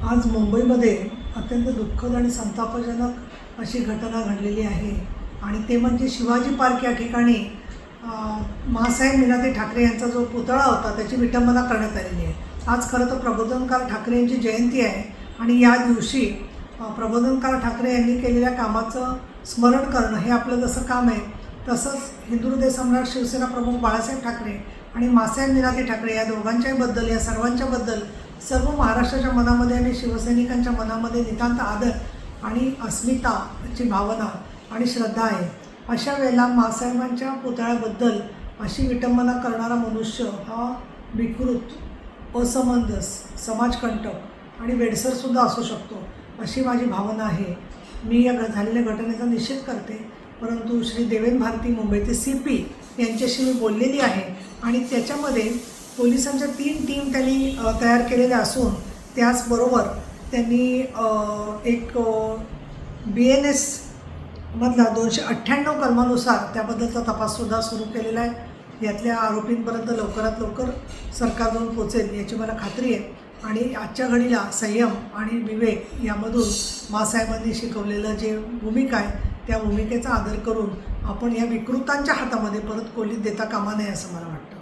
आज मुंबईमध्ये अत्यंत दुःखद आणि संतापजनक अशी घटना घडलेली आहे आणि ते म्हणजे शिवाजी पार्क या ठिकाणी माँसाहेब मीनाताई ठाकरे यांचा जो पुतळा होता त्याची विटंबना करण्यात आलेली आहे। आज खरं तर प्रबोधनकार ठाकरे यांची जयंती आहे आणि या दिवशी प्रबोधनकार ठाकरे यांनी केलेल्या कामाचं स्मरण करणं हे आपलं जसं काम आहे, तसंच हिंदू हृदय सम्राट शिवसेना प्रमुख बाळासाहेब ठाकरे आणि माँसाहेब मीनाताई ठाकरे या दोघांच्याबद्दल, या सर्वांच्याबद्दल सर्व महाराष्ट्राच्या मनामध्ये आणि शिवसैनिकांच्या मनामध्ये नितांत आदर आणि अस्मिताची भावना आणि श्रद्धा आहे। अशा वेळेला माँसाहेबांच्या पुतळ्याबद्दल अशी विटंबना करणारा मनुष्य हा विकृत, असमंजस, समाजकंटक आणि वेडसरसुद्धा असू शकतो अशी माझी भावना आहे। मी या झालेल्या घटनेचा निषेध करते, परंतु श्री देवेंद्र भारती मुंबईचे CP यांच्याशी मी बोललेली आहे आणि त्याच्यामध्ये पोलिसांच्या 3 टीम त्यांनी तयार केलेल्या असून त्याचबरोबर त्यांनी एक BNS मधला 298 कलमानुसार त्याबद्दलचा तपाससुद्धा सुरू केलेला आहे। यातल्या आरोपींपर्यंत लवकरात लवकर सरकार जाऊन पोचेल याची मला खात्री आहे आणि आजच्या घडीला संयम आणि विवेक यामधून माँसाहेबांनी शिकवलेलं जे भूमिका आहे त्या भूमिकेचा आदर करून आपण या विकृतांच्या हातामध्ये परत कोलीत देता कामा नये असं मला वाटतं।